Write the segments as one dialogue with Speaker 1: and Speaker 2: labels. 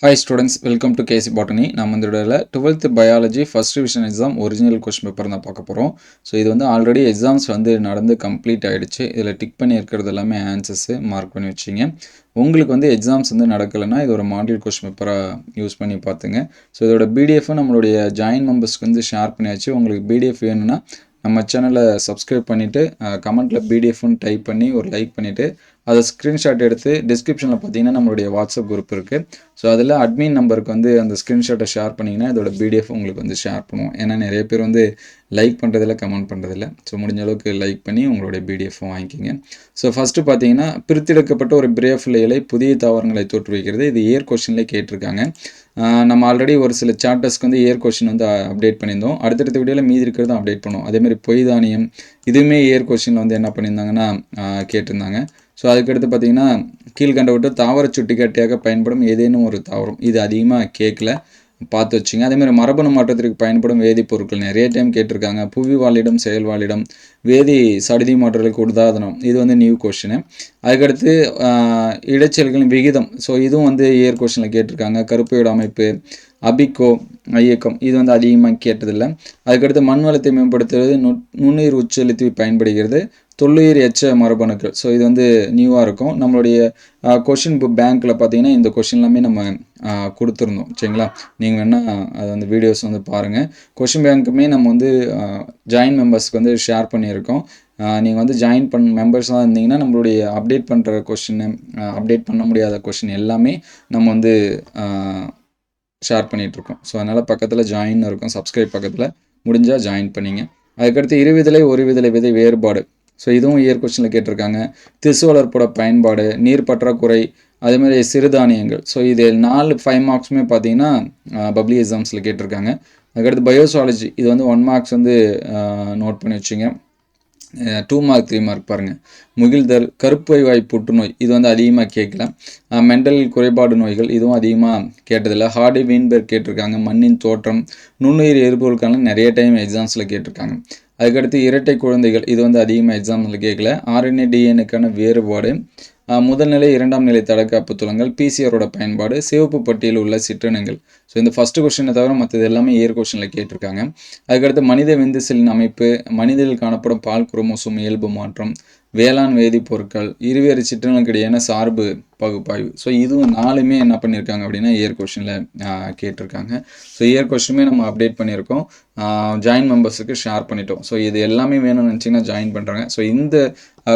Speaker 1: Hi students, welcome to KC Botany. நம்ம இந்த வீடியோல 12th biology first revision exam original question paper தான் பார்க்க போறோம். ஸோ இது வந்து ஆல்ரெடி எக்ஸாம்ஸ் வந்து நடந்து கம்ப்ளீட் ஆயிடுச்சு. இதில் டிக் பண்ணி இருக்கிறது எல்லாமே ஆன்சர்ஸ் மார்க் பண்ணி வச்சிங்க. உங்களுக்கு வந்து எக்ஸாம்ஸ் வந்து நடக்கலைன்னா இது ஒரு மாடியூல் கொஸ்டின் பேப்பராக யூஸ் பண்ணி பார்த்துங்க. ஸோ இதோட பிடிஎஃப் நம்மளுடைய ஜாயின் மெம்பர்ஸ்க்கு வந்து ஷேர் பண்ணியாச்சு. உங்களுக்கு பிடிஎஃப் வேணும்னா நம்ம சேனலை சப்ஸ்கிரைப் பண்ணிவிட்டு கமெண்ட்டில் பிடிஎஃப்னு டைப் பண்ணி ஒரு லைக் பண்ணிவிட்டு அதை ஸ்க்ரீன்ஷாட் எடுத்து டிஸ்கிரிப்ஷனில் பார்த்தீங்கன்னா நம்மளுடைய வாட்ஸ்அப் குரூப் இருக்குது. ஸோ அதில் அட்மின் நம்பருக்கு வந்து அந்த ஸ்க்ரீன்ஷாட்டை ஷேர் பண்ணிங்கன்னா இதோட பிடிஎஃப் உங்களுக்கு வந்து ஷேர் பண்ணுவோம். ஏன்னா நிறைய பேர் வந்து லைக் பண்ணுறதில்ல, கமெண்ட் பண்ணுறதில்ல. ஸோ முடிஞ்ச அளவுக்கு லைக் பண்ணி உங்களுடைய பிடிஎஃப்பும் வாங்கிக்கிங்க. ஸோ ஃபஸ்ட்டு பார்த்தீங்கன்னா பிரித்தெடுக்கப்பட்ட ஒரு பிரேஃபில் இலை புதிய தாவரங்களை தோற்றுவிக்கிறது. இது இயர் கொஸ்டின்லேயே கேட்டிருக்காங்க. நம்ம ஆல்ரெடி ஒரு சில சாப்டர்ஸ்க்கு வந்து இயர் கொஸ்டின் வந்து அப்டேட் பண்ணியிருந்தோம். அடுத்தடுத்த வீடியோவில் மீதி இருக்கிறதும் அப்டேட் பண்ணுவோம். அதேமாதிரி பொய் தானியம் இதுவுமே இயர் கொஸ்டினில் வந்து என்ன பண்ணியிருந்தாங்கன்னா கேட்டிருந்தாங்க. ஸோ அதுக்கடுத்து பார்த்தீங்கன்னா கீழ்கண்டவற்றை தாவர சுட்டிக்காட்டியாக பயன்படும் ஏதேனும் ஒரு தாவரம், இது அதிகமாக கேட்கல, பார்த்து வச்சுங்க. அதேமாதிரி மரபணு மாற்றத்திற்கு பயன்படும் வேதிப்பொருட்கள் நிறைய டைம் கேட்டிருக்காங்க. புவி வாழிடம், செயல் வாழிடம், வேதி சடுதி மாற்றங்களுக்கு உதாரணம், இது வந்து நியூ கொஸ்டின். அதுக்கடுத்து இடைச்செல்களின் விகிதம், ஸோ இதுவும் வந்து இயர் கொஸ்டினில் கேட்டிருக்காங்க. கருப்பையோட அமைப்பு, அபிகோ இயக்கம், இது வந்து அதிகமாக கேட்டதில்லை. அதுக்கடுத்து மண் வளத்தை மேம்படுத்துவது நுண்ணுயிர் உட்செலுத்தி பயன்படுகிறது. தொல்லுயிர் எச்ச மரபணுக்கள், ஸோ இது வந்து நியூவாக இருக்கும். நம்மளுடைய கொஷின் புக் பேங்க்கில் பார்த்தீங்கன்னா இந்த கொஷின் எல்லாமே நம்ம கொடுத்துருந்தோம். சரிங்களா, நீங்கள் வேணால் அது வந்து வீடியோஸ் வந்து பாருங்கள். கொஷின் பேங்க்குமே நம்ம வந்து ஜாயின் மெம்பர்ஸ்க்கு வந்து ஷேர் பண்ணியிருக்கோம். நீங்கள் வந்து ஜாயின் மெம்பர்ஸாக இருந்தீங்கன்னா நம்மளுடைய அப்டேட் பண்ணுற கொஷின், அப்டேட் பண்ண முடியாத கொஷின் எல்லாமே நம்ம வந்து ஷேர் பண்ணிகிட்ருக்கோம். ஸோ அதனால் பக்கத்தில் ஜாயின் இருக்கும், சப்ஸ்கிரைப் பக்கத்தில் முடிஞ்சால் ஜாயின் பண்ணிங்க. அதுக்கடுத்து இருவிதலை ஒரு விதலை விதை வேறுபாடு, ஸோ இதுவும் இயர் கொஸ்டினில் கேட்டிருக்காங்க. திசு வளர்ப்போட பயன்பாடு, நீர் பற்றாக்குறை, அதேமாதிரி சிறுதானியங்கள், ஸோ இது 5 மார்க்ஸுமே பார்த்தீங்கன்னா பப்ளிக் எக்ஸாம்ஸில் கேட்டிருக்காங்க. அதுக்கடுத்து பயோசாலஜி, இது வந்து 1 மார்க்ஸ் வந்து நோட் பண்ணி வச்சுங்க. 2 மார்க் 3 மார்க் பாருங்கள். முகிழ்தல், கருப்பை வாய் புற்றுநோய், இது வந்து அதிகமாக கேட்கல. மெண்டல் குறைபாடு நோய்கள், இதுவும் அதிகமாக கேட்டதில்லை. ஹார்டி வீன்பெர்க் கேட்டிருக்காங்க. மண்ணின் தோற்றம், நுண்ணுயிர் எரிபொருட்கள்லாம் நிறைய டைம் எக்ஸாம்ஸில் கேட்டிருக்காங்க. அதுக்கடுத்து இரட்டை குழந்தைகள், இது வந்து அதிகமாக எக்ஸாம்ஸில் கேட்கல. ஆர்என்ஏ டிஎன்ஏக்கான வேறுபாடு, முதல் நிலை இரண்டாம் நிலை தடுக்காப்பு துளங்கள், பிசிஆரோட பயன்பாடு, சிவப்பு பட்டியலில் உள்ள சிற்றினங்கள். ஸோ இந்த ஃபஸ்ட்டு கொஸ்டினை தவிர மற்றது எல்லாமே இயர் கொஸ்டினில் கேட்டிருக்காங்க. அதுக்கடுத்து மனித விந்து செல்லின் அமைப்பு, மனிதனில் காணப்படும் பால் குரோமோசோம் இயல்பு மாற்றம், வேளாண் வேதிப்பொருட்கள், இருவேறு சிற்றினங்களுக்கு இடையான சார்பு பகுப்பாய்வு. ஸோ இதுவும் 4மே என்ன பண்ணியிருக்காங்க அப்படின்னா இயர் கொஸ்டினில் கேட்டிருக்காங்க. ஸோ இயர் கொஸ்டினுமே நம்ம அப்டேட் பண்ணியிருக்கோம், ஜாயின் மெம்பர்ஸுக்கு ஷேர் பண்ணிட்டோம். ஸோ இது எல்லாமே வேணும்னு நினச்சிங்கன்னா ஜாயின் பண்ணுறாங்க. ஸோ இந்த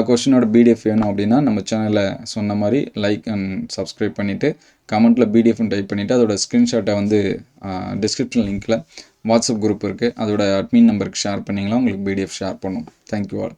Speaker 1: கொஸ்டினோட பிடிஎஃப் வேணும் அப்படின்னா நம்ம சேனலில் சொன்ன மாதிரி லைக் அண்ட் சப்ஸ்கிரைப் பண்ணிவிட்டு கமெண்ட்டில் பிடிஎஃப்னு டைப் பண்ணிவிட்டு அதோட ஸ்க்ரீன்ஷாட்டை வந்து டிஸ்கிரிப்ஷன் லிங்க்கில் வாட்ஸ்அப் குரூப் இருக்குது, அதோட அட்மின் நம்பருக்கு ஷேர் பண்ணிங்கன்னா உங்களுக்கு பிடிஎஃப் ஷேர் பண்ணும். Thank you all.